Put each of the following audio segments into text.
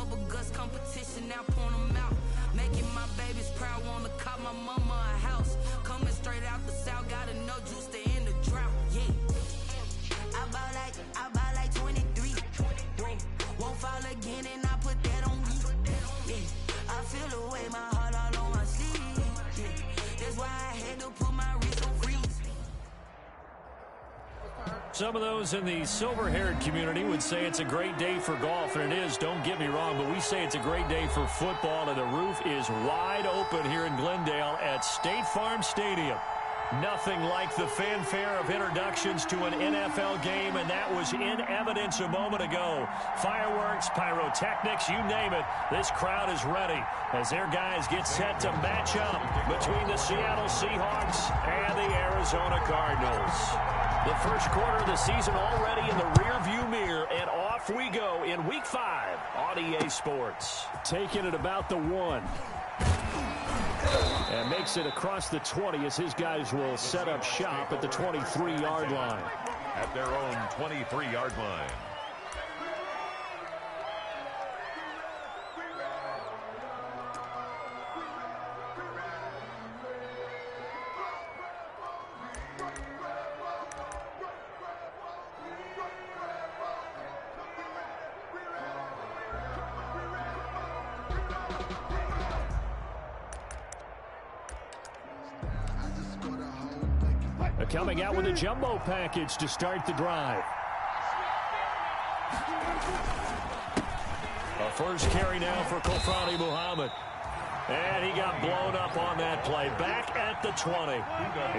Bubble guts competition, now point them out. Making my babies proud, wanna cop my mama a house. Coming straight out the south, gotta know juice to end the drought. Yeah. I bought like 23. Won't fall again and I put that on me. Yeah. I feel the way, my heart all on my sleeve. Yeah. That's why I had to put my wrist on freeze. Some of those in the silver-haired community would say it's a great day for golf, and it is, don't get me wrong, but we say it's a great day for football, and the roof is wide open here in Glendale at State Farm Stadium. Nothing like the fanfare of introductions to an NFL game, and that was in evidence a moment ago. Fireworks, pyrotechnics, you name it. This crowd is ready as their guys get set to match up between the Seattle Seahawks and the Arizona Cardinals. The first quarter of the season already in the rearview mirror, and off we go in Week 5 on EA Sports. Taking it about the 1. And makes it across the 20 as his guys will set up shop at the 23-yard line. At their own 23-yard line. Coming out with a jumbo package to start the drive. A first carry now for Kofrani Muhammad. And he got blown up on that play. Back at the 20.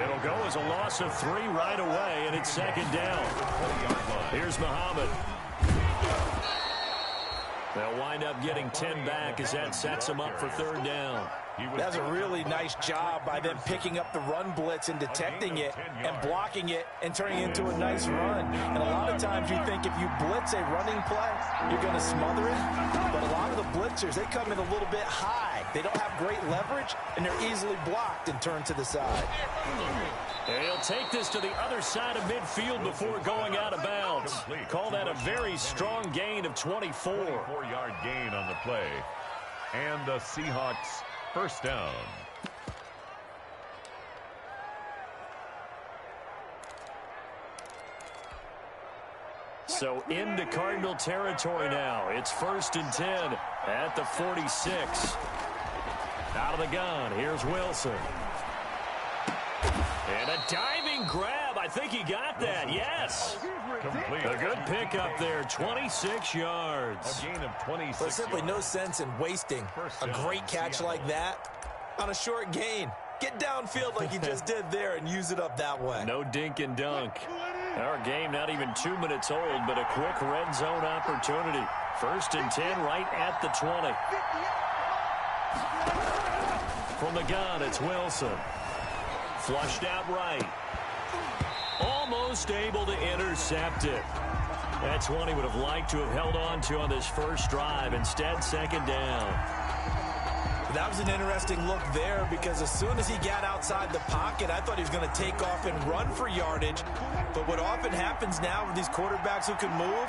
It'll go as a loss of 3 right away, and it's second down. Here's Muhammad. They'll wind up getting 10 back as that sets them up for third down. That's a really nice job by them picking up the run blitz and detecting it and blocking it and turning it into a nice run. And a lot of times you think if you blitz a running play, you're going to smother it. But a lot of the blitzers, they come in a little bit high. They don't have great leverage, and they're easily blocked and turned to the side. And he'll take this to the other side of midfield before going out of bounds. Call that a very strong gain of 24. 24-yard gain on the play. And the Seahawks first down. So into Cardinal territory now. It's 1st and 10 at the 46. Out of the gun. Here's Wilson. And a diving grab. I think he got that. Yes. Complete. A good pickup there. 26 yards. A gain of 26. There's simply no sense in wasting a great catch like that on a short gain. Get downfield like you just did there and use it up that way. No dink and dunk. Our game not even 2 minutes old, but a quick red zone opportunity. 1st and 10 right at the 20. From the gun, it's Wilson. Flushed out right. Almost able to intercept it. That's one he would have liked to have held on to on this first drive. Instead, second down. That was an interesting look there because as soon as he got outside the pocket, I thought he was going to take off and run for yardage. But what often happens now with these quarterbacks who can move,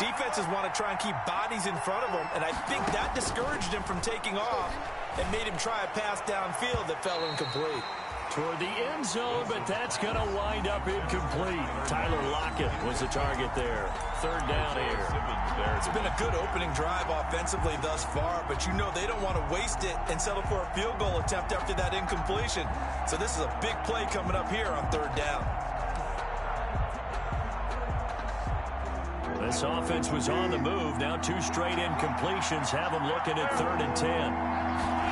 defenses want to try and keep bodies in front of them. And I think that discouraged him from taking off and made him try a pass downfield that fell incomplete. Toward the end zone, but that's going to wind up incomplete. Tyler Lockett was the target there. Third down here. It's been a good opening drive offensively thus far, but you know they don't want to waste it and settle for a field goal attempt after that incompletion. So this is a big play coming up here on third down. This offense was on the move. Now 2 straight incompletions have them looking at 3rd and 10.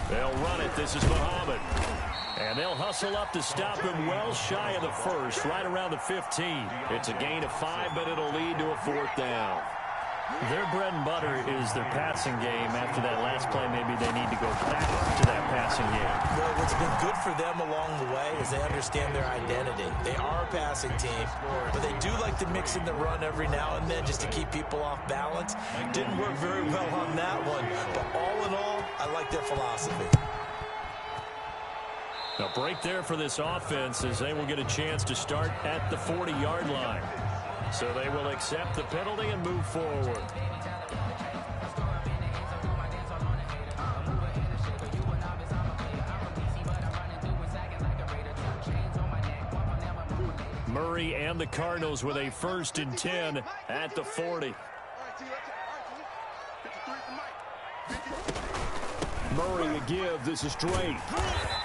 They'll run it. This is Muhammad. And they'll hustle up to stop him well shy of the first, right around the 15. It's a gain of 5, but it'll lead to a 4th down. Their bread and butter is their passing game. After that last play, maybe they need to go back to that passing game. Well, what's been good for them along the way is they understand their identity. They are a passing team, but they do like to mix in the run every now and then just to keep people off balance. Didn't work very well on that one, but all in all, I like their philosophy. A break there for this offense as they will get a chance to start at the 40-yard line. So they will accept the penalty and move forward. Murray and the Cardinals with a 1st and 10 at the 40. Murray to give. This is Drake.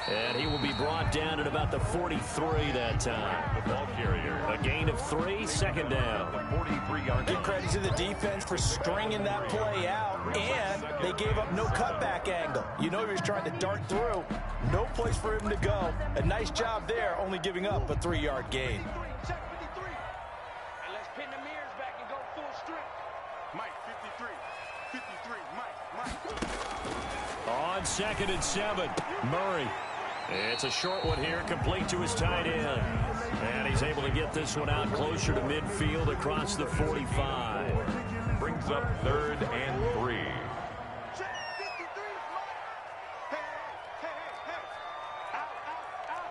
And he will be brought down at about the 43 that time. The ball carrier. A gain of 3, 2nd down. 43-yard. Give credit to the defense for stringing that play out, and they gave up no cutback angle. You know he was trying to dart through. No place for him to go. A nice job there, only giving up a 3-yard gain. Check 53. And let's pin the mirrors back and go full strength. Mike, 53. 53. Mike. On 2nd and 7, Murray. It's a short one here, complete to his tight end. And he's able to get this one out closer to midfield across the 45. Brings up 3rd and 3. Check 53. Hey, hey, hey, hey. Out.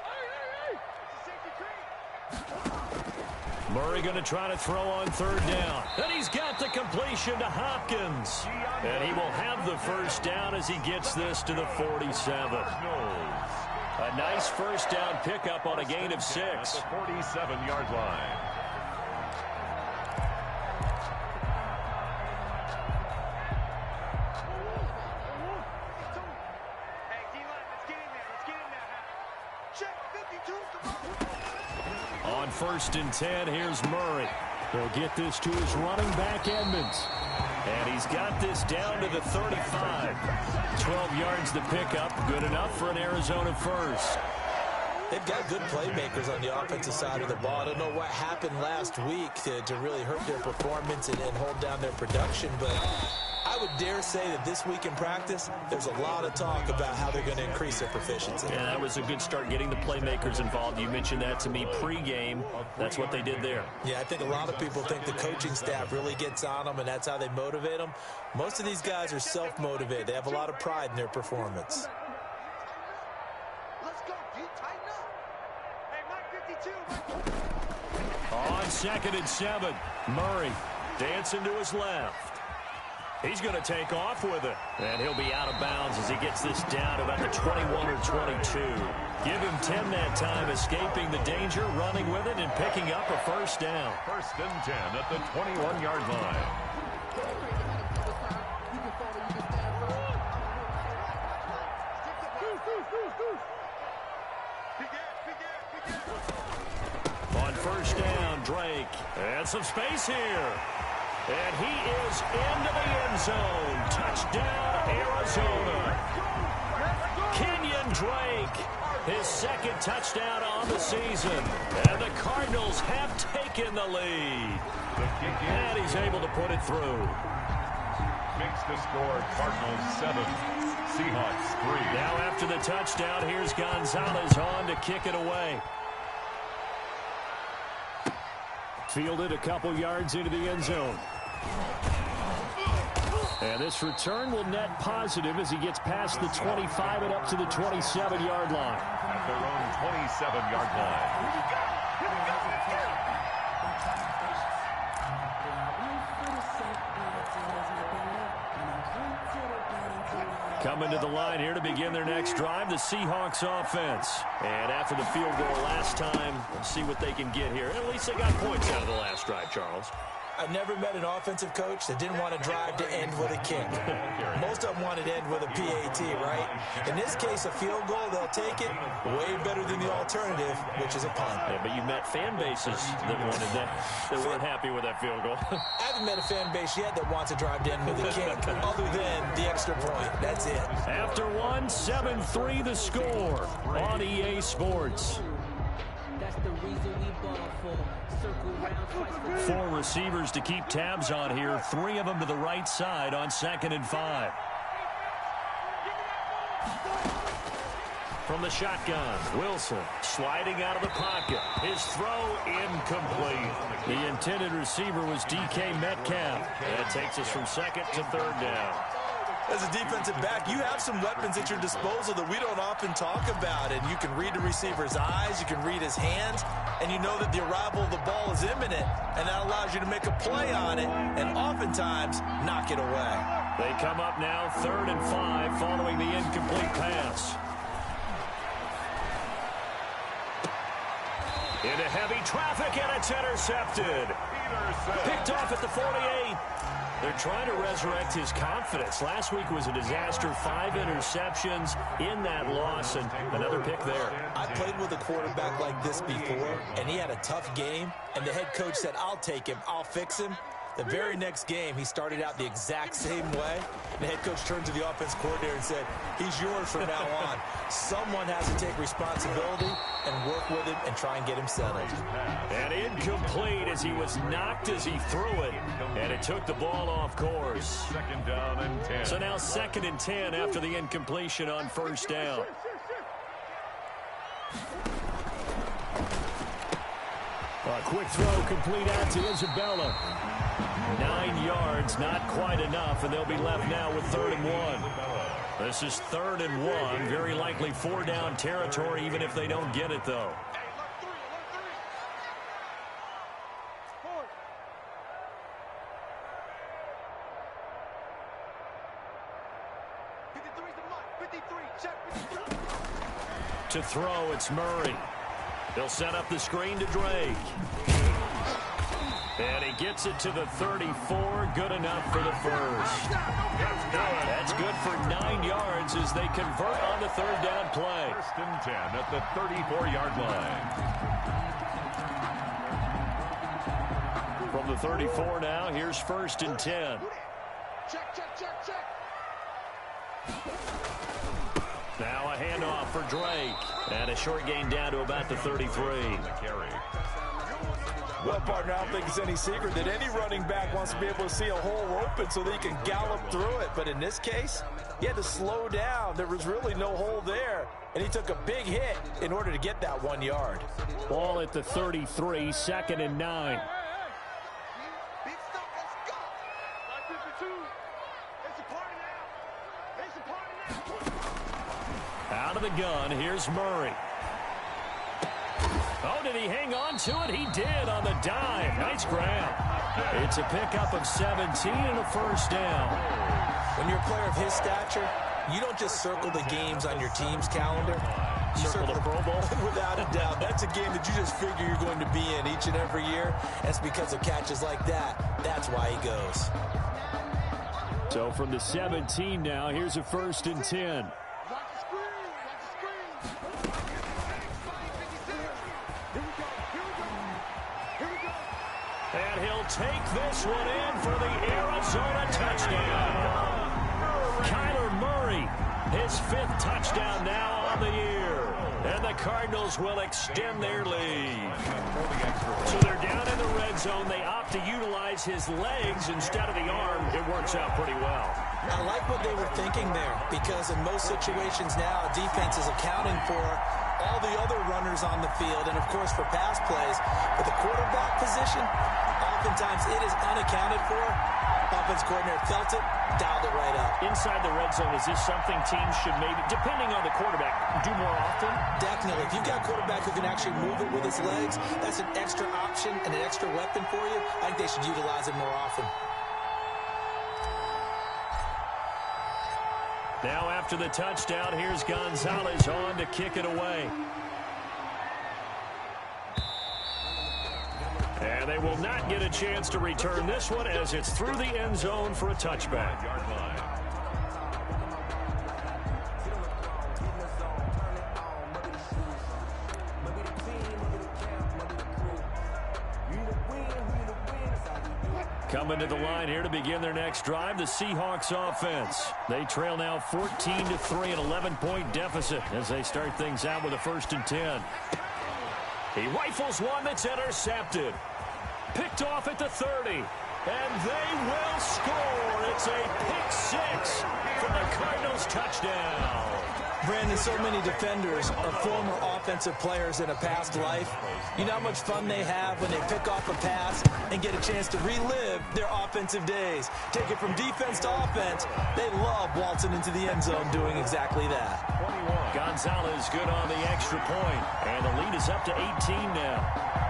Hey. It's a safety cream. Murray going to try to throw on 3rd down. And he's got the completion to Hopkins. And he will have the 1st down as he gets this to the 47. A nice 1st down pickup on a gain of 6. At the 47-yard line. Hey, D-line, let's get in there. Let's get in there. Check 52. Come on. On 1st and 10, here's Murray. He'll get this to his running back, Edmonds. And he's got this down to the 35. 12 yards the pickup. Good enough for an Arizona 1st. They've got good playmakers on the offensive side of the ball. I don't know what happened last week to really hurt their performance and hold down their production, but I would dare say that this week in practice, there's a lot of talk about how they're going to increase their proficiency. Yeah, that was a good start getting the playmakers involved. You mentioned that to me pregame. That's what they did there. Yeah, I think a lot of people think the coaching staff really gets on them, and that's how they motivate them. Most of these guys are self-motivated. They have a lot of pride in their performance. Let's go, D. Tighten up. Hey, Mike 52. On 2nd and 7, Murray dancing to his left. He's going to take off with it. And he'll be out of bounds as he gets this down to about the 21 or 22. Give him 10 that time, escaping the danger, running with it, and picking up a 1st down. 1st and 10 at the 21-yard line. On 1st down, Drake. And some space here. And he is into the end zone. Touchdown, Arizona. Kenyon Drake, his 2nd touchdown on the season. And the Cardinals have taken the lead. And he's able to put it through. Makes the score Cardinals 7, Seahawks 3. Now after the touchdown, here's Gonzalez on to kick it away. Fielded a couple yards into the end zone. And this return will net positive as he gets past the 25 and up to the 27-yard line. At their own 27-yard line. Coming to the line here to begin their next drive, the Seahawks offense. And after the field goal last time, let's see what they can get here. At least they got points out of the last drive, Charles. I've never met an offensive coach that didn't want to drive to end with a kick. Most of them wanted to end with a PAT, right? In this case, a field goal, they'll take it way better than the alternative, which is a punt. Yeah, but you met fan bases that wanted that, that weren't happy with that field goal. I haven't met a fan base yet that wants to drive to end with a kick, other than the extra point. That's it. After one, 7-3 the score on EA Sports. That's the reason we ball for. Circle round twice. 4 receivers to keep tabs on here. 3 of them to the right side on 2nd and 5. From the shotgun, Wilson sliding out of the pocket. His throw incomplete. The intended receiver was DK Metcalf. That takes us from 2nd to 3rd down. As a defensive back, you have some weapons at your disposal that we don't often talk about. And you can read the receiver's eyes, you can read his hands, and you know that the arrival of the ball is imminent. And that allows you to make a play on it and oftentimes knock it away. They come up now 3rd and 5 following the incomplete pass. Into heavy traffic, and it's intercepted. Picked off at the 48. They're trying to resurrect his confidence. Last week was a disaster. 5 interceptions in that loss, and another pick there. I played with a quarterback like this before, and he had a tough game, and the head coach said, I'll take him, I'll fix him. The very next game, he started out the exact same way. The head coach turned to the offense coordinator and said, he's yours from now on. Someone has to take responsibility and work with him and try and get him settled. And incomplete as he was knocked as he threw it, and it took the ball off course. 2nd down and 10. So now 2nd and 10 after the incompletion on 1st down. A quick throw complete out to Isabella. 9 yards, not quite enough, and they'll be left now with 3rd and 1. This is 3rd and 1, very likely 4-down territory, even if they don't get it, though. To throw, it's Murray. They'll set up the screen to Drake. And he gets it to the 34. Good enough for the first. That's good for 9 yards as they convert on the 3rd down play. 1st and 10 at the 34-yard line. From the 34 now, here's 1st and 10. Check. Now a handoff for Drake. And a short gain down to about the 33. Well, partner, I don't think it's any secret that any running back wants to be able to see a hole open so that he can gallop through it. But in this case, he had to slow down. There was really no hole there. And he took a big hit in order to get that 1 yard. Ball at the 33, 2nd and 9. Big stuff, let's go. 52. It's a party now. It's a party now. Out of the gun, here's Murray. Oh, did he hang on to it? He did on the dime. Nice grab. It's a pickup of 17 and a 1st down. When you're a player of his stature, you don't just circle the games on your team's calendar. You Circle the Pro Bowl? Without a doubt. That's a game that you just figure you're going to be in each and every year. And it's because of catches like that. That's why he goes. So from the 17 now, here's a 1st and 10. And he'll take this one in for the Arizona touchdown. Kyler Murray, his 5th touchdown now on the year. And the Cardinals will extend their lead. So they're down in the red zone. They opt to utilize his legs instead of the arm. It works out pretty well. I like what they were thinking there, because in most situations now, defense is accounting for all the other runners on the field, and of course for pass plays. But the quarterback position, oftentimes it is unaccounted for. Offense coordinator felt it, dialed it right up. Inside the red zone, is this something teams should maybe, depending on the quarterback, do more often? Definitely. If you've got a quarterback who can actually move it with his legs, that's an extra option and an extra weapon for you. I think they should utilize it more often. Now after the touchdown, here's Gonzalez on to kick it away. And they will not get a chance to return this one as it's through the end zone for a touchback. Coming to the line here to begin their next drive, the Seahawks offense. They trail now 14-3, an 11-point deficit as they start things out with a 1st and 10. He rifles one that's intercepted. Picked off at the 30. And they will score. It's a pick 6 for the Cardinals touchdown. Brandon, so many defenders are former offensive players in a past life. You know how much fun they have when they pick off a pass and get a chance to relive their offensive days. Take it from defense to offense. They love waltzing into the end zone doing exactly that. 21. Gonzalez good on the extra point. And the lead is up to 18 now.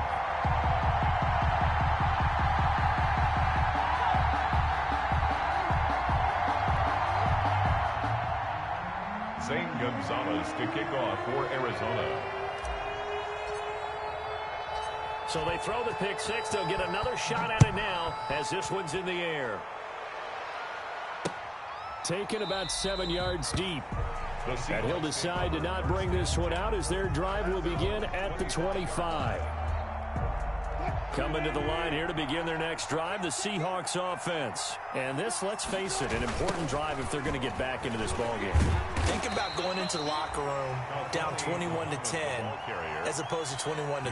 Zane Gonzalez to kick off for Arizona. So they throw the pick six. They'll get another shot at it now as this one's in the air. Taken about 7 yards deep. And he'll decide to not bring this one out as their drive will begin at the 25. Coming to the line here to begin their next drive, the Seahawks offense. And this, let's face it, an important drive if they're going to get back into this ballgame. Think about going into the locker room down 21-10 as opposed to 21-3.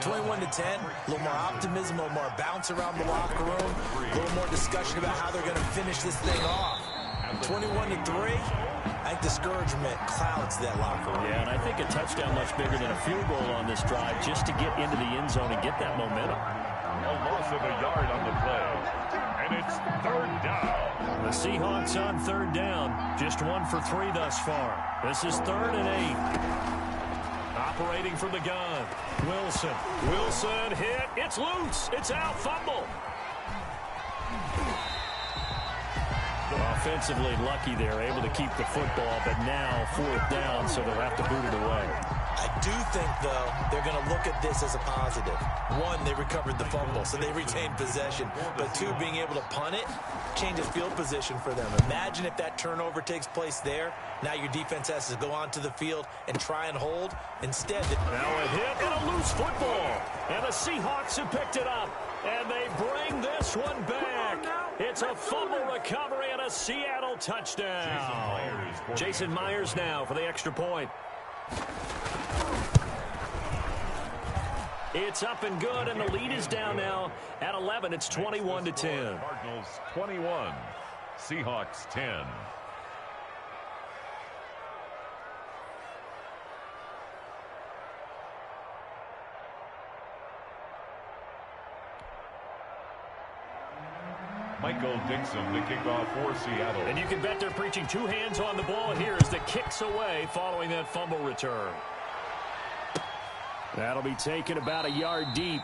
21-10, a little more optimism, a little more bounce around the locker room, a little more discussion about how they're going to finish this thing off. 21-3, I think discouragement clouds that locker room. Yeah, and I think a touchdown much bigger than a field goal on this drive just to get into the end zone and get that momentum. A loss of a yard on the play, and it's third down. The Seahawks on third down, just 1 for 3 thus far. This is 3rd and 8. Operating from the gun, Wilson. Wilson hit, it's loose, it's out, fumble. Offensively lucky they're able to keep the football, but now 4th down, so they'll have to boot it away. I do think, though, they're going to look at this as a positive. 1, they recovered the fumble, so they retained possession. But 2, being able to punt it changes field position for them. Imagine if that turnover takes place there. Now your defense has to go onto the field and try and hold. Instead, now a hit and a loose football. And the Seahawks have picked it up. And they bring this one back. It's a fumble recovery and a Seattle touchdown. Jason Myers now for the extra point. It's up and good, and the lead is down now at 11. It's 21-10. Cardinals 21, Seahawks 10. Michael Dixon, the kickoff for Seattle. And you can bet they're preaching 2 hands on the ball here as the kick's away following that fumble return. That'll be taken about a yard deep.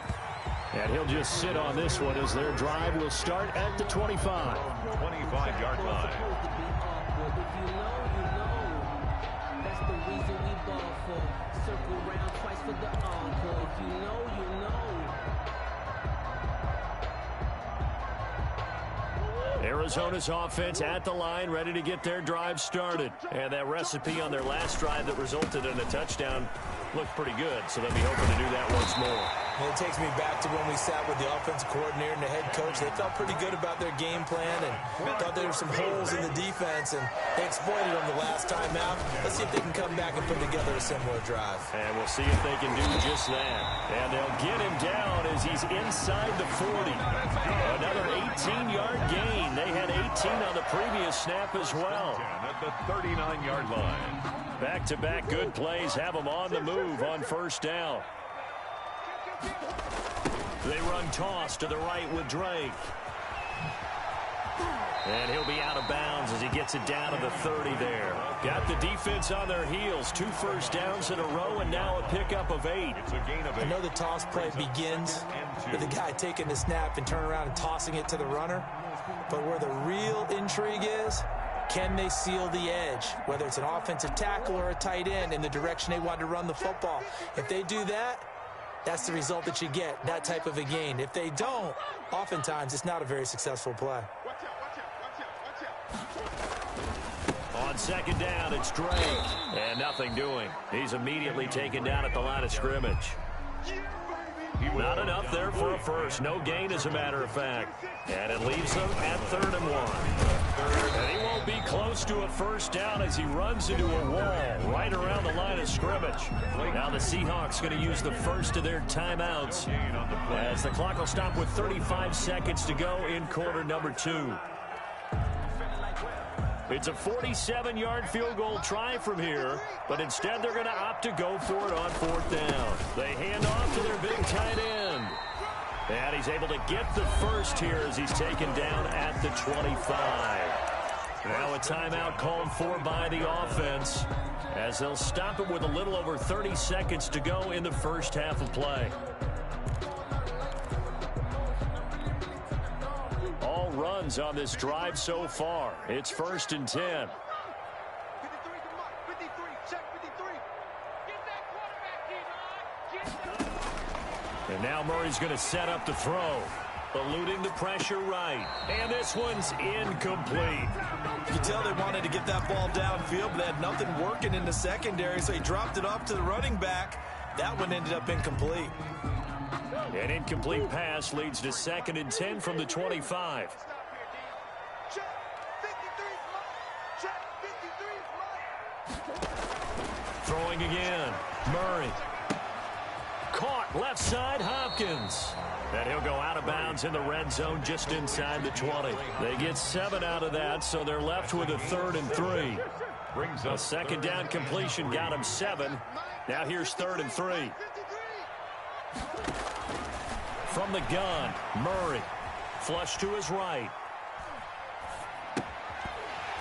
And he'll just sit on this one as their drive will start at the 25. 25-yard line. If you know, you know. That's the reason we ball for. Circle round twice for the encore. If you know, you know. Arizona's offense at the line, ready to get their drive started. And that recipe on their last drive that resulted in a touchdown looked pretty good, so they'll be hoping to do that once more. And it takes me back to when we sat with the offensive coordinator and the head coach. They felt pretty good about their game plan and thought there were some holes in the defense, and they exploited them the last time out. Let's see if they can come back and put together a similar drive. And we'll see if they can do just that. And they'll get him down as he's inside the 40. Another 18-yard gain. They had 18 on the previous snap as well. At the 39-yard line. Back-to-back good plays have them on the move on first down. They run toss to the right with Drake. And he'll be out of bounds as he gets it down to the 30 there. Got the defense on their heels. 2 first downs in a row and now a pickup of 8. It's a gain of 8. I know the toss play begins with the guy taking the snap and turning around and tossing it to the runner. But where the real intrigue is, can they seal the edge, whether it's an offensive tackle or a tight end, in the direction they want to run the football? If they do that, that's the result that you get, that type of a gain. If they don't, oftentimes it's not a very successful play. On second down, it's Drake. And nothing doing. He's immediately taken down at the line of scrimmage. Not enough there for a first. No gain, as a matter of fact. And it leaves them at 3rd and 1. And he won't be close to a first down as he runs into a wall right around the line of scrimmage. Now the Seahawks going to use the first of their timeouts as the clock will stop with 35 seconds to go in quarter number 2. It's a 47-yard field goal try from here, but instead they're going to opt to go for it on 4th down. They hand off to their big tight end. And he's able to get the first here as he's taken down at the 25. Now a timeout called for by the offense as they'll stop it with a little over 30 seconds to go in the first half of play. All runs on this drive so far. It's 1st and 10. 53, come on. 53, check 53. Get that quarterback, T-Rod. Get that. And Now Murray's going to set up the throw. Eluding the pressure right. And this one's incomplete. You can tell they wanted to get that ball downfield, but they had nothing working in the secondary, so he dropped it off to the running back. That one ended up incomplete. An incomplete pass leads to 2nd and 10 from the 25. Throwing again. Murray. Caught left side, Hopkins. And he'll go out of bounds in the red zone just inside the 20. They get 7 out of that, so they're left with a 3rd and 3. A second down completion got him 7. Now here's 3rd and 3. From the gun, Murray. Flush to his right.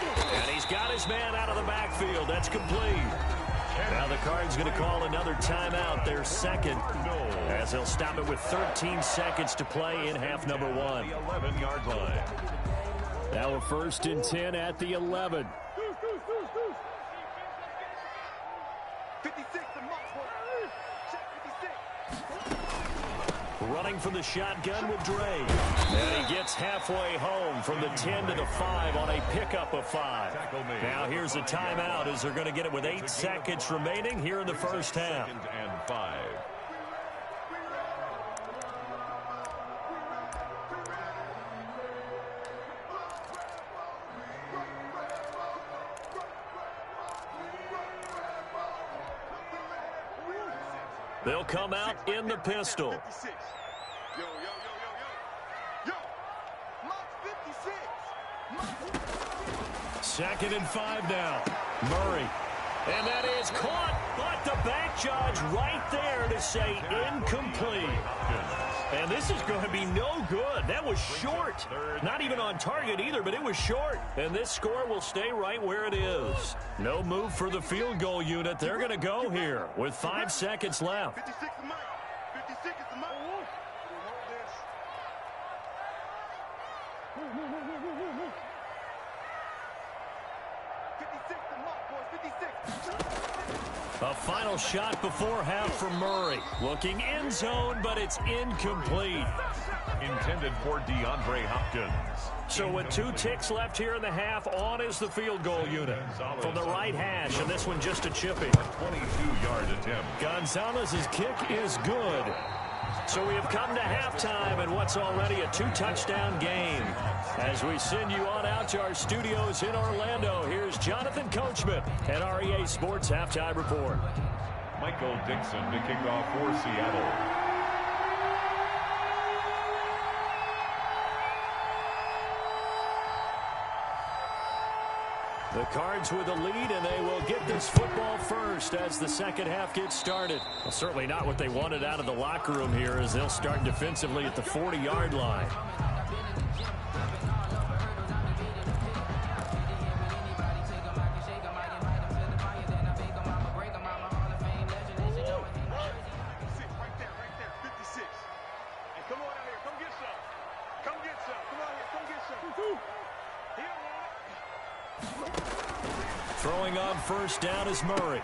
And he's got his man out of the backfield. That's complete. Now the Cards going to call another timeout, their 2nd, as they'll stop it with 13 seconds to play in half number 1. The 11-yard line. Now a 1st and 10 at the 11. 56 to Mark. Check 56. Running from the shotgun with Dre. And he gets halfway home from the 10 to the 5 on a pickup of 5. Now here's a timeout as they're going to get it with 8 seconds remaining here in the first half. 2nd and 5. They'll come out in the pistol. Yo, yo, yo, yo, yo. Yo, Mark 56. 2nd and 5 now. Murray. And that is caught, but the back judge right there to say incomplete. And this is going to be no good. That was short. Not even on target either, but it was short. And this score will stay right where it is. No move for the field goal unit. They're going to go here with 5 seconds left. 56 to Mike. 56 is to Mike. A final shot before half from Murray. Looking end zone, but it's incomplete. Intended for DeAndre Hopkins. So with 2 ticks left here in the half, on is the field goal unit. From the right hash, and this one just a chippy. 22-yard attempt. Gonzalez's kick is good. So we have come to halftime in what's already a 2-touchdown game. As we send you on out to our studios in Orlando, here's Jonathan Coachman at our EA Sports Halftime Report. Michael Dixon to kick off for Seattle. The Cards with the lead, and they will get this football first as the second half gets started. Well, certainly not what they wanted out of the locker room here as they'll start defensively at the 40-yard line. Throwing on first down is Murray.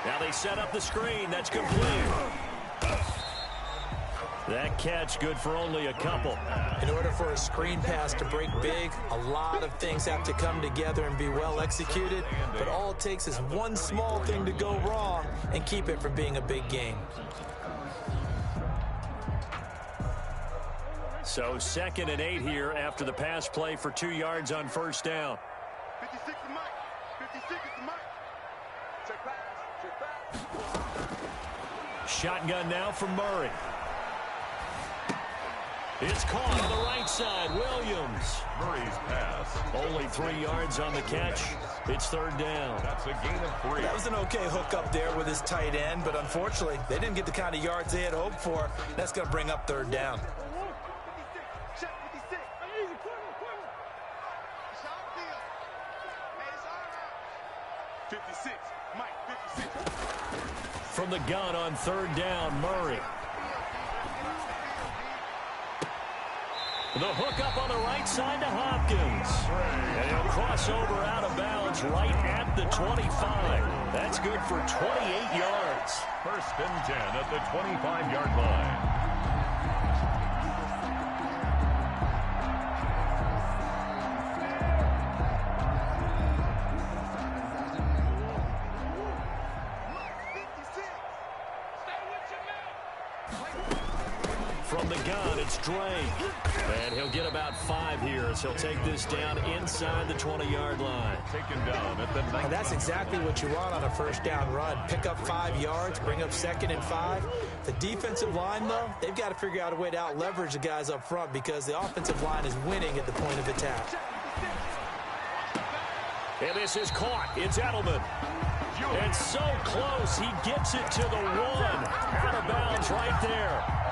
Now they set up the screen. That's complete. That catch good for only a couple. In order for a screen pass to break big, a lot of things have to come together and be well executed. But all it takes is one small thing to go wrong and keep it from being a big game. So 2nd and 8 here after the pass play for 2 yards on first down. 56 to Mike. 56 is to Mike. Check pass. Check pass. Shotgun now from Murray. It's caught on the right side. Williams. Murray's pass. Only 3 yards on the catch. It's 3rd down. That's a gain of 3. That was an okay hook up there with his tight end, but unfortunately, they didn't get the kind of yards they had hoped for. That's going to bring up 3rd down. 56. Check 56. Easy, quick. 56. Mike, 56. From the gun on 3rd down, Murray. The hook up on the right side to Hopkins. And he'll cross over out of bounds right at the 25. That's good for 28 yards. First and 10 at the 25-yard line. From the gun, it's Drake. And he'll get about 5 here as he'll take this down inside the 20-yard line. Taken down at the 9. And that's exactly what you want on a first down run. Pick up 5 yards, bring up 2nd and 5. The defensive line, though, they've got to figure out a way to out-leverage the guys up front because the offensive line is winning at the point of attack. And this is caught. It's Edelman. And so close, he gets it to the 1. Out of bounds right there.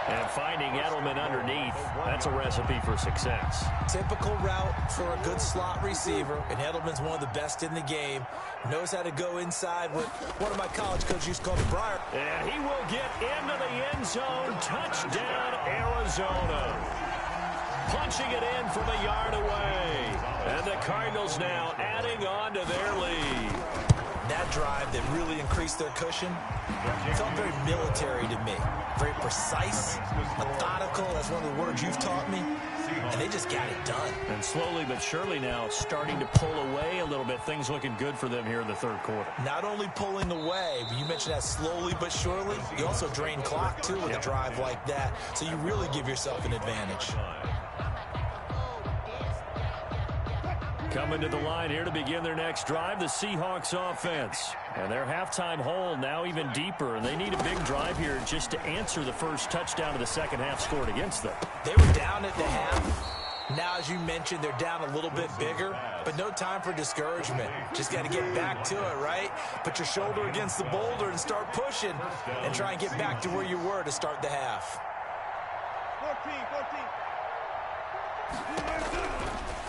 And finding Edelman underneath, that's a recipe for success. Typical route for a good slot receiver, and Edelman's one of the best in the game. Knows how to go inside what one of my college coaches used to call the Briar. And he will get into the end zone. Touchdown, Arizona. Punching it in from a yard away. And the Cardinals now adding on to their lead. That drive that really increased their cushion felt very military to me. Very precise, methodical. That's one of the words you've taught me. And they just got it done. And slowly but surely now starting to pull away a little bit. Things looking good for them here in the third quarter. Not only pulling away, but you mentioned that slowly but surely. You also drain clock, too, with a drive like that. So you really give yourself an advantage. Coming to the line here to begin their next drive, the Seahawks offense. And their halftime hole now even deeper, and they need a big drive here just to answer the first touchdown of the second half scored against them. They were down at the half. Now, as you mentioned, they're down a little bit bigger, but no time for discouragement. Just got to get back to it, right? Put your shoulder against the boulder and start pushing and try and get back to where you were to start the half. 14.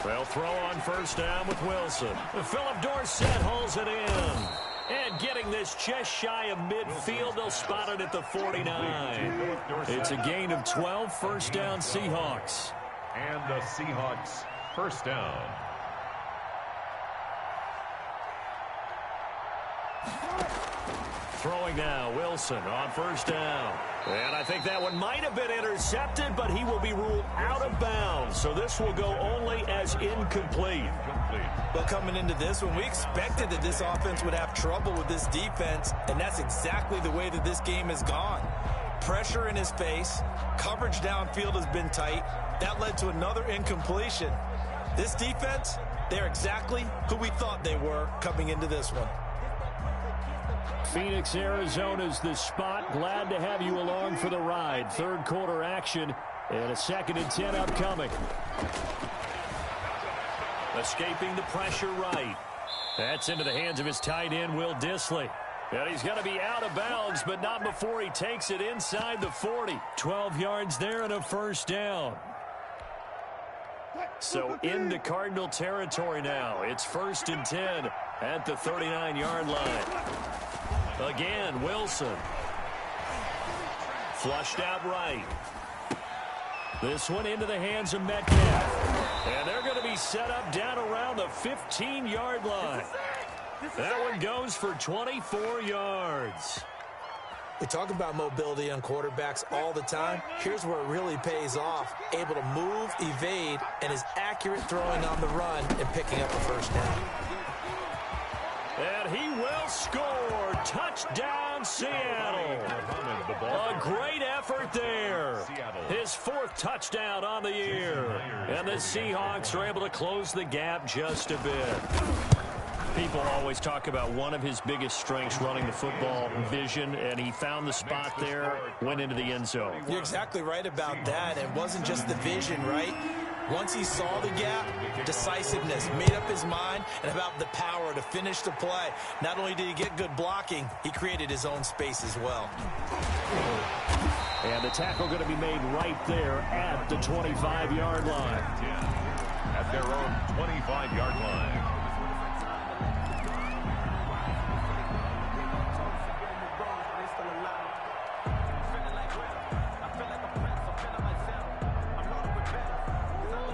They'll throw on first down with Wilson. Philip Dorsett holds it in. And getting this just shy of midfield, they'll spot it at the 49. It's a gain of 12, first down Seahawks. And the Seahawks first down. Throwing now, Wilson on first down. And I think that one might have been intercepted, but he will be ruled out of bounds. So this will go only as incomplete. Well, coming into this one, we expected that this offense would have trouble with this defense, and that's exactly the way that this game has gone. Pressure in his face, coverage downfield has been tight. That led to another incompletion. This defense, they're exactly who we thought they were coming into this one. Phoenix, Arizona's the spot. Glad to have you along for the ride. Third quarter action and a 2nd and 10 upcoming. Escaping the pressure right. That's into the hands of his tight end, Will Dissly. And he's going to be out of bounds, but not before he takes it inside the 40. 12 yards there and a first down. So into Cardinal territory now. It's 1st and 10 at the 39-yard line. Again, Wilson. Flushed out right. This one into the hands of Metcalf. And they're going to be set up down around the 15-yard line. That one goes for 24 yards. We talk about mobility on quarterbacks all the time. Here's where it really pays off. Able to move, evade, and is accurate throwing on the run and picking up a first down. And he will score. Touchdown, Seattle. A great effort there. His 4th touchdown on the year. And the Seahawks are able to close the gap just a bit. People always talk about one of his biggest strengths, running the football, vision, and he found the spot there, went into the end zone. You're exactly right about that. It wasn't just the vision, right? Once he saw the gap, decisiveness, made up his mind, and about the power to finish the play. Not only did he get good blocking, he created his own space as well. And the tackle going to be made right there at the 25-yard line. At their own 25-yard line.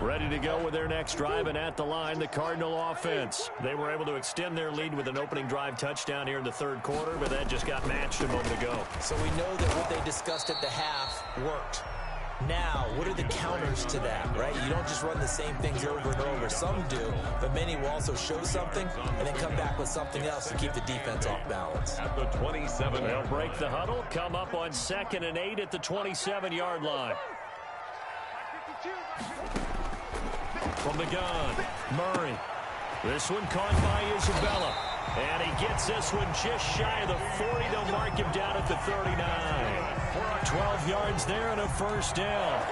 Ready to go with their next drive, and at the line, the Cardinal offense. They were able to extend their lead with an opening drive touchdown here in the third quarter, but that just got matched a moment ago. So we know that what they discussed at the half worked. Now, what are the counters to that, right? You don't just run the same things over and over. Some do, but many will also show something and then come back with something else to keep the defense off balance. At the 27. They'll break the huddle, come up on 2nd and 8 at the 27-yard line. From the gun, Murray. This one caught by Isabella. And he gets this one just shy of the 40. They'll mark him down at the 39. 12 yards there and a first down.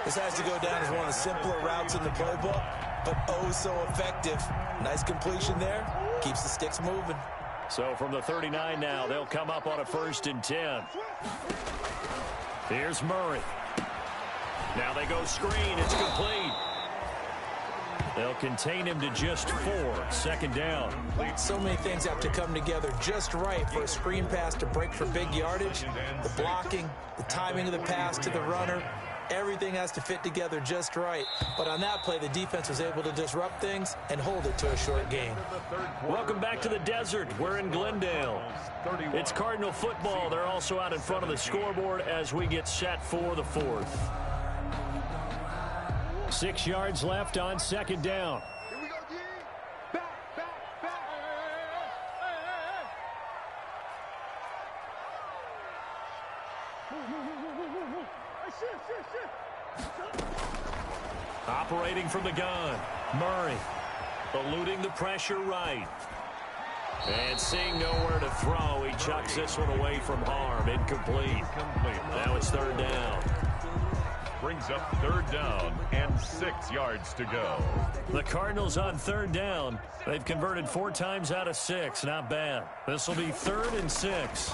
This has to go down as one of the simpler routes in the playbook, but oh so effective. Nice completion there. Keeps the sticks moving. So from the 39 now, they'll come up on a 1st and 10. Here's Murray. Now they go screen. It's complete. They'll contain him to just 4. 2nd down. So many things have to come together just right for a screen pass to break for big yardage. The blocking, the timing of the pass to the runner, everything has to fit together just right. But on that play, the defense was able to disrupt things and hold it to a short game. Welcome back to the desert. We're in Glendale. It's Cardinal football. They're also out in front of the scoreboard as we get set for the 4th. 6 yards left on 2nd down. Here we go, G. Back. Operating from the gun, Murray. Eluding the pressure right. And seeing nowhere to throw, he chucks this one away from harm. Incomplete. Now it's 3rd down. Brings up 3rd down and 6 yards to go. The Cardinals on 3rd down. They've converted 4 times out of 6. Not bad. This will be 3rd and 6.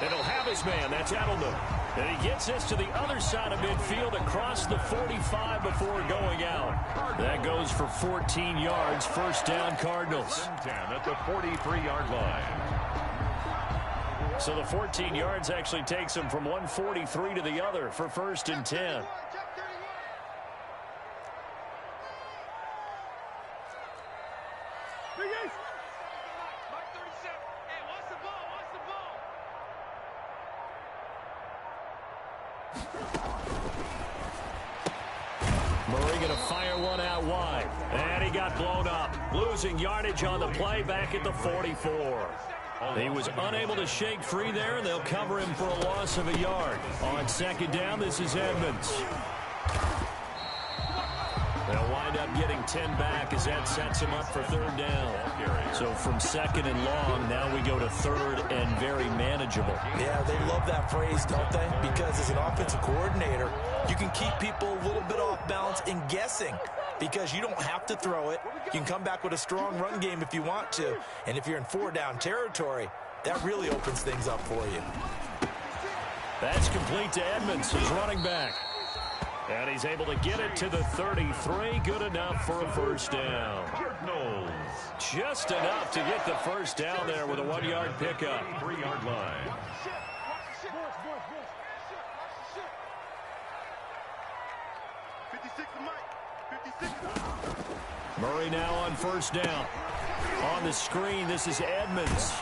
And he'll have his man. That's Edelman. And he gets this to the other side of midfield across the 45 before going out. That goes for 14 yards. 1st down, Cardinals. 10 at the 43-yard line. So the 14 yards actually takes him from 143 to the other for 1st and 10. Murray going to fire one out wide. And he got blown up. Losing yardage on the play back at the 44. He was unable to shake free there, and they'll cover him for a loss of a yard. On 2nd down, this is Edmonds. They'll wind up getting 10 back as that sets him up for 3rd down. So from 2nd and long, now we go to 3rd and very manageable. Yeah, they love that phrase, don't they? Because as an offensive coordinator, you can keep people a little bit off balance and guessing because you don't have to throw it. You can come back with a strong run game if you want to. And if you're in 4-down territory, that really opens things up for you. That's complete to Edmonds, his running back. And he's able to get it to the 33. Good enough for a 1st down. Just enough to get the 1st down there with a 1-yard pickup. 3-yard line. Murray now on 1st down. On the screen, this is Edmonds.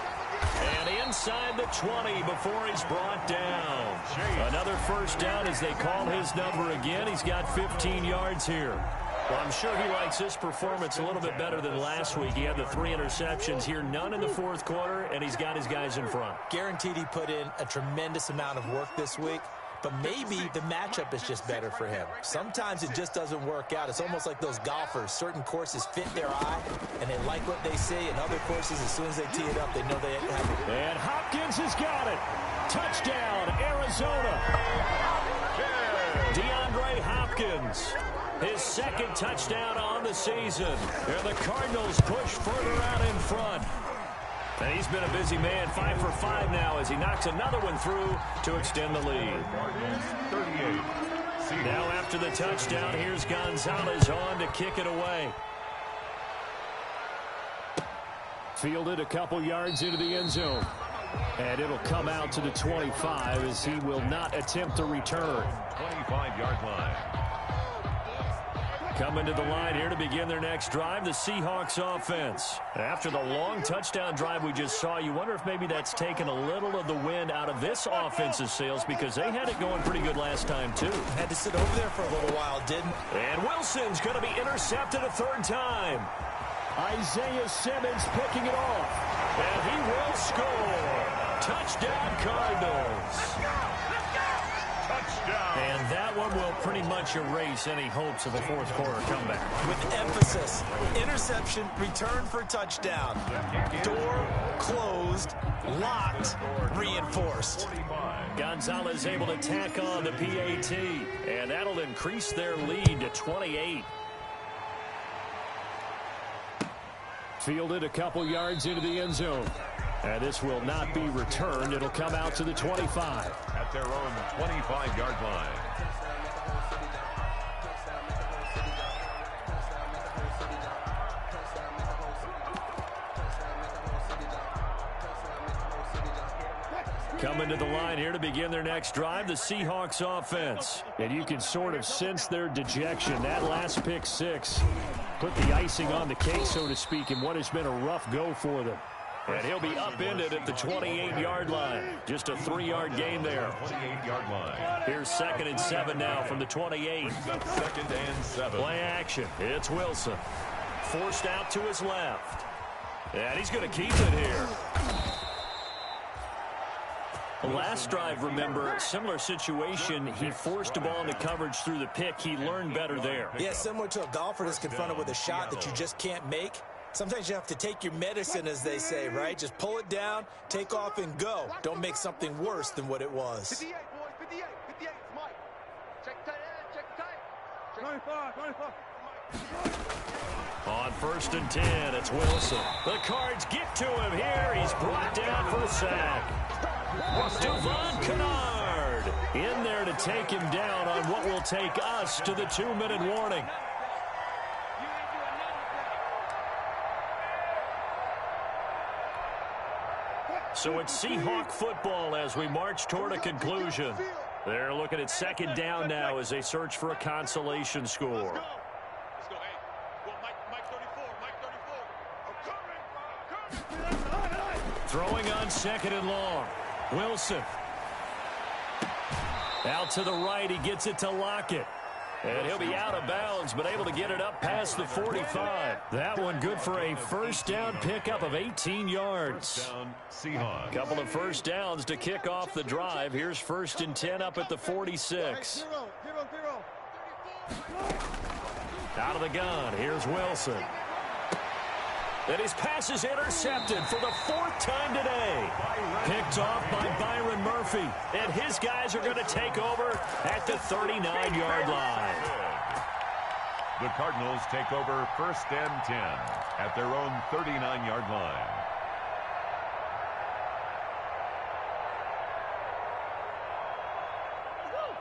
And inside the 20 before he's brought down. Another 1st down as they call his number again. He's got 15 yards here. Well, I'm sure he likes this performance a little bit better than last week. He had the 3 interceptions here, none in the 4th quarter, and he's got his guys in front. Guaranteed he put in a tremendous amount of work this week. But maybe the matchup is just better for him. Sometimes it just doesn't work out. It's almost like those golfers. Certain courses fit their eye, and they like what they see. And other courses, as soon as they tee it up, they know they have it. And Hopkins has got it. Touchdown, Arizona. DeAndre Hopkins. His 2nd touchdown on the season. And the Cardinals push further out in front. And he's been a busy man, 5 for 5 now as he knocks another one through to extend the lead. 38. Now after the touchdown, here's Gonzalez on to kick it away. Fielded a couple yards into the end zone. And it'll come out to the 25 as he will not attempt to return. 25-yard line. Coming to the line here to begin their next drive, the Seahawks offense. After the long touchdown drive we just saw, you wonder if maybe that's taken a little of the wind out of this offense's sails because they had it going pretty good last time, too. Had to sit over there for a little while, didn't? And Wilson's going to be intercepted a third time. Isaiah Simmons picking it off. And he will score. Touchdown, Cardinals. Touchdown. And that one will pretty much erase any hopes of a fourth quarter comeback. With emphasis, interception, return for touchdown. Door closed, locked, reinforced. Gonzalez able to tack on the PAT, and that'll increase their lead to 28. Fielded a couple yards into the end zone. And this will not be returned. It'll come out to the 25. At their own 25-yard line. Coming to the line here to begin their next drive, the Seahawks offense. And you can sort of sense their dejection. That last pick six put the icing on the cake, so to speak, in what has been a rough go for them. And he'll be upended at the 28-yard line. Just a 3-yard gain there. 28-yard line. Here's 2nd and 7 now from the 28. 2nd and 7. Play action. It's Wilson. Forced out to his left. And he's going to keep it here. Last drive, remember, similar situation. He forced the ball into coverage through the pick. He learned better there. Yeah, similar to a golfer that's confronted with a shot that you just can't make. Sometimes you have to take your medicine, as they say, right? Just pull it down, take off, and go. Don't make something worse than what it was. 58, boys, 58, 58, it's Mike. Check tight end, check tight. 25, 25. On 1st and 10, it's Wilson. The Cards get to him here. He's brought down for the sack. Devon Kennard in there to take him down on what will take us to the 2-minute warning. So it's Seahawk football as we march toward a conclusion. They're looking at 2nd down now as they search for a consolation score. Let's go, hey. Well, Mike 34, Mike 34. I'm coming. Throwing on 2nd and long. Wilson. Out to the right, he gets it to Lockett. And he'll be out of bounds, but able to get it up past the 45. That one good for a first down pickup of 18 yards. Down, Seahawks. Couple of first downs to kick off the drive. Here's 1st and 10 up at the 46. Out of the gun, here's Wilson. And his pass is intercepted for the 4th time today. Picked off by Byron Murphy. And his guys are going to take over at the 39-yard line. The Cardinals take over 1st and 10 at their own 39-yard line.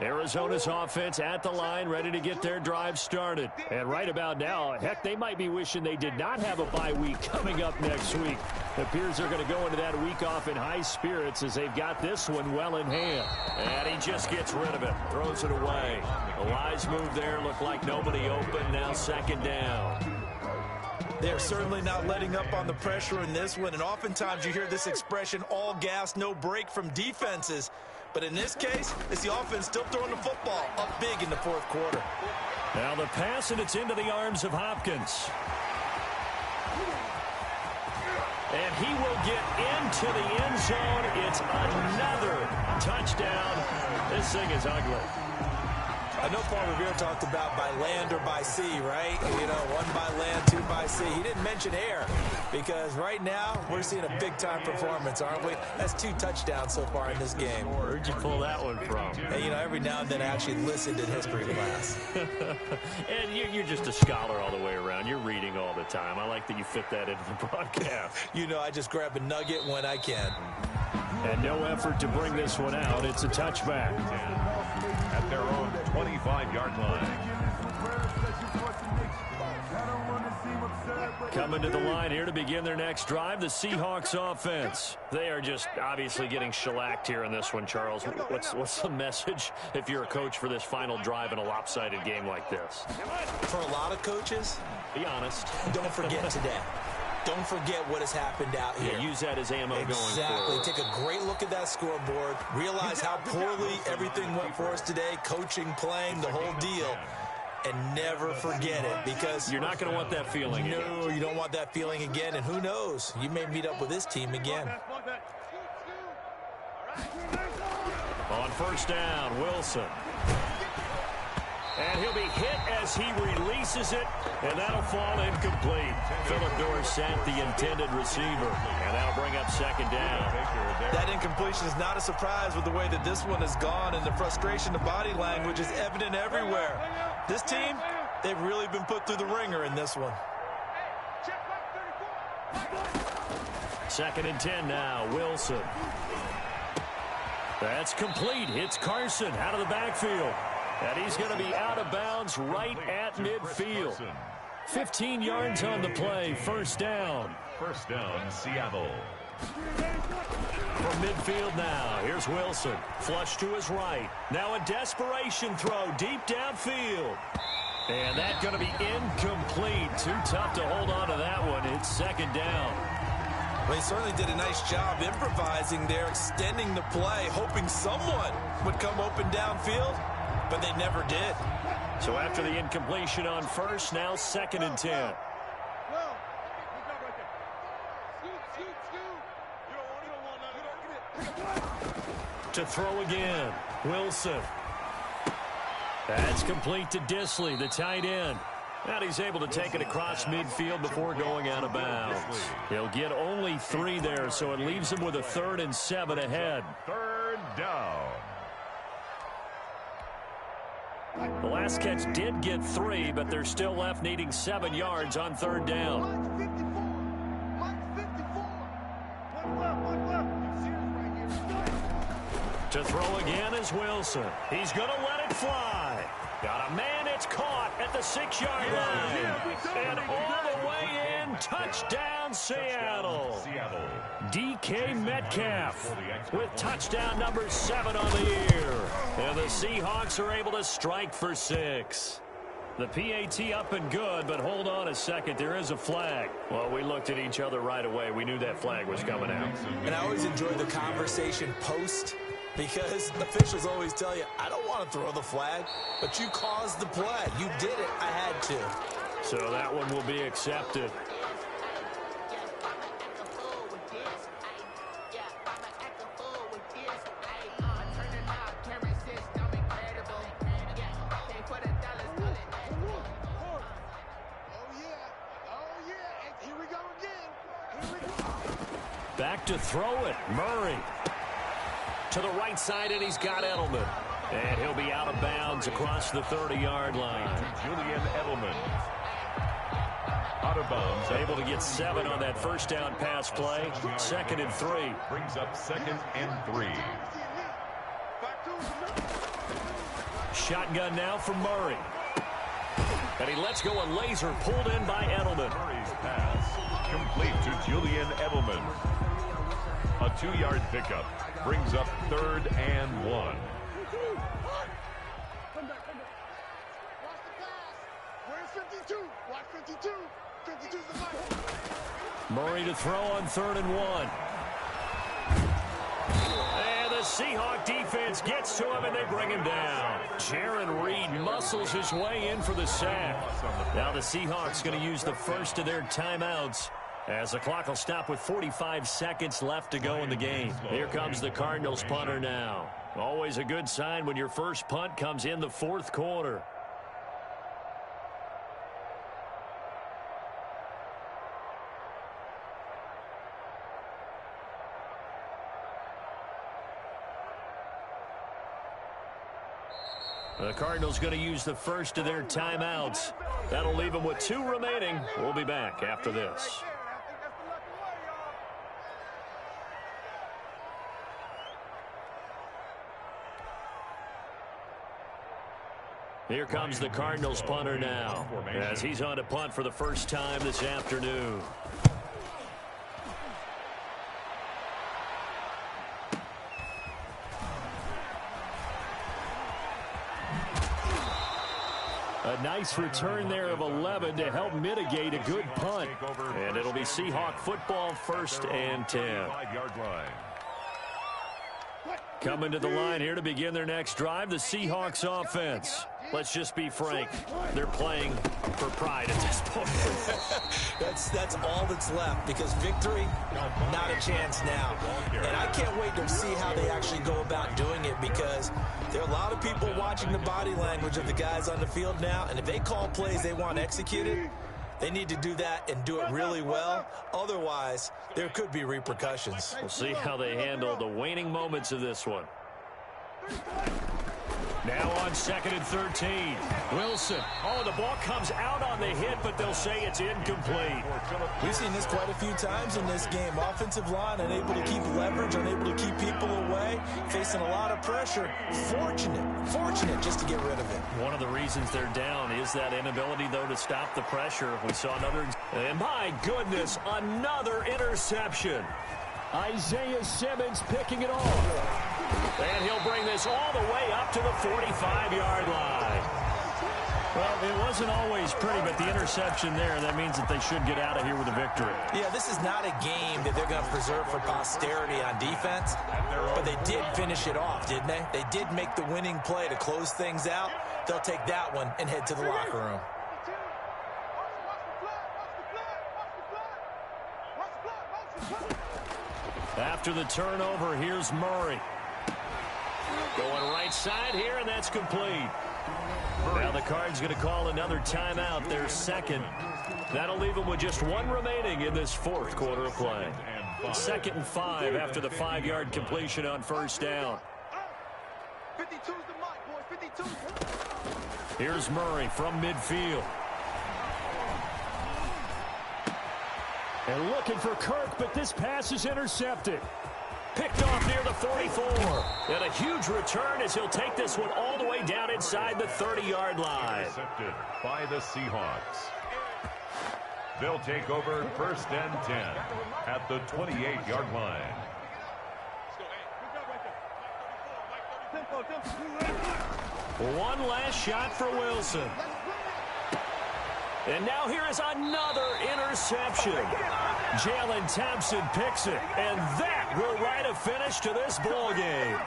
Arizona's offense at the line, ready to get their drive started. And right about now, heck, they might be wishing they did not have a bye week coming up next week. It appears they're going to go into that week off in high spirits as they've got this one well in hand. And he just gets rid of it, throws it away. The wise move there, looked like nobody open, now 2nd down. They're certainly not letting up on the pressure in this one, and oftentimes you hear this expression, all gas, no break from defenses. But in this case, it's the offense still throwing the football up big in the 4th quarter. Now the pass, and it's into the arms of Hopkins. And he will get into the end zone. It's another touchdown. This thing is ugly. I know Paul Revere talked about by land or by sea, right? You know, 1 by land, 2 by sea. He didn't mention air because right now we're seeing a big-time performance, aren't we? That's 2 touchdowns so far in this game. Where'd you pull that one from? Hey, you know, every now and then I actually listened in history class. And you're just a scholar all the way around. You're reading all the time. I like that you fit that into the broadcast. You know, I just grab a nugget when I can. And no effort to bring this one out. It's a touchback. At their own 25-yard line. Coming to the line here to begin their next drive, the Seahawks offense. They are just obviously getting shellacked here in this one, Charles. What's the message if you're a coach for this final drive in a lopsided game like this? For a lot of coaches, be honest. Don't forget today. Don't forget what has happened out here. Yeah, use that as ammo going forward. Exactly. Take a great look at that scoreboard. Realize how poorly everything went for us today. Coaching, playing, the whole deal. And never forget it, because you're not going to want that feeling again. No, you don't want that feeling again. And who knows? You may meet up with this team again. On first down, Wilson. And he'll be hit as he releases it, and that'll fall incomplete. Philip Dorsett, the intended receiver, and that'll bring up second down. That incompletion is not a surprise with the way that this one has gone, and the frustration, the body language is evident everywhere. This team, they've really been put through the ringer in this one. Second and 10 now, Wilson. That's complete. It's Carson out of the backfield. And he's going to be out of bounds right at midfield. 15 yards on the play, first down. First down, Seattle. From midfield now, here's Wilson. Flush to his right. Now a desperation throw deep downfield. And that's going to be incomplete. Too tough to hold on to that one. It's second down. Well, he certainly did a nice job improvising there, extending the play, hoping someone would come open downfield, but they never did. So after the incompletion on first, now second and 10. To throw again, Wilson. That's complete to Disley, the tight end. And he's able to take it across midfield before going out of bounds. He'll get only 3 there, so it leaves him with a 3rd and 7 ahead. Third down. The last catch did get 3, but they're still left needing 7 yards on third down. To throw again is Wilson. He's going to let it fly. Got a man, it's caught at the 6-yard line. And all the way in, touchdown Seattle. DK Metcalf with touchdown number 7 on the year. And the Seahawks are able to strike for 6. The PAT up and good, but hold on a second. There is a flag. Well, we looked at each other right away. We knew that flag was coming out. And I always enjoy the conversation post, because officials always tell you, I don't want to throw the flag, but you caused the play. You did it. I had to. So that one will be accepted. Back to throw it, Murray. To the right side, and he's got Edelman. And he'll be out of bounds across the 30-yard line. Julian Edelman. Out of bounds. Able to get 7 on that first down pass play. 2nd and 3. Brings up 2nd and 3. Shotgun now from Murray. And he lets go a laser pulled in by Edelman. Murray's pass complete to Julian Edelman. A 2-yard pickup brings up 3rd and 1. Murray to throw on 3rd and 1. And the Seahawk defense gets to him, and they bring him down. Jaron Reed muscles his way in for the sack. Now the Seahawks going to use the first of their timeouts, as the clock will stop with 45 seconds left to go in the game. Here comes the Cardinals punter now. Always a good sign when your first punt comes in the 4th quarter. The Cardinals going to use the first of their timeouts. That'll leave them with 2 remaining. We'll be back after this. Here comes the Cardinals punter now, as he's on to punt for the first time this afternoon. A nice return there of 11 to help mitigate a good punt. And it'll be Seahawk football, 1st and 10. Coming to the line here to begin their next drive, the Seahawks offense. Let's just be frank. They're playing for pride at this point. That's all that's left, because victory, not a chance now. And I can't wait to see how they actually go about doing it, because there are a lot of people watching the body language of the guys on the field now, and if they call plays they want executed, they need to do that and do it really well. Otherwise, there could be repercussions. We'll see how they handle the waning moments of this one. Now on 2nd and 13. Wilson. Oh, the ball comes out on the hit, but they'll say it's incomplete. We've seen this quite a few times in this game. Offensive line unable to keep leverage, unable to keep people away, facing a lot of pressure. Fortunate just to get rid of it. One of the reasons they're down is that inability, though, to stop the pressure. We saw another, and my goodness, another interception. Isaiah Simmons picking it off. And he'll bring this all the way up to the 45-yard line. Well, it wasn't always pretty, but the interception there, that means that they should get out of here with a victory. Yeah, this is not a game that they're going to preserve for posterity on defense, but they did finish it off, didn't they? They did make the winning play to close things out. They'll take that one and head to the locker room. After the turnover, here's Murray. Going right side here, and that's complete. Now the Cards going to call another timeout, their second. That'll leave them with just one remaining in this 4th quarter of play. 2nd and 5 after the 5-yard completion on 1st down. 52's the mic, boys. 52. Here's Murray from midfield. And looking for Kirk, but this pass is intercepted. Picked off near the 44. And a huge return as he'll take this one all the way down inside the 30-yard line. Intercepted by the Seahawks. They'll take over 1st and 10 at the 28-yard line. One last shot for Wilson. And now here is another interception. Jalen Thompson picks it, and that will write a finish to this ball game.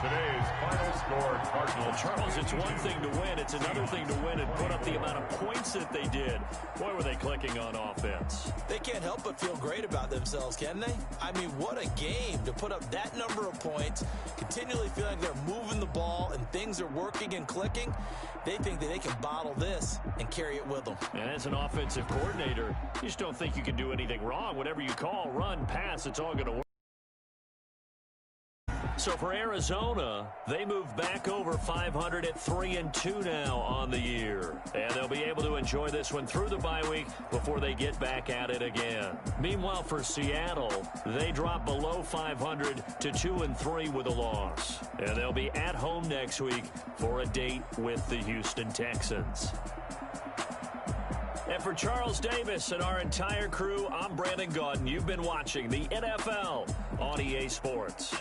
Today's final score, Cardinals. Charles, it's one thing to win. It's another thing to win and put up the amount of points that they did. Boy, were they clicking on offense. They can't help but feel great about themselves, can they? I mean, what a game to put up that number of points, continually feel like they're moving the ball and things are working and clicking. They think that they can bottle this and carry it with them. And as an offensive coordinator, you just don't think you can do anything wrong. Whatever you call, run, pass, it's all going to work. So for Arizona, they move back over 500 at 3-2 now on the year. And they'll be able to enjoy this one through the bye week before they get back at it again. Meanwhile, for Seattle, they drop below 500 to 2-3 with a loss. And they'll be at home next week for a date with the Houston Texans. And for Charles Davis and our entire crew, I'm Brandon Gaudin. You've been watching the NFL on EA Sports.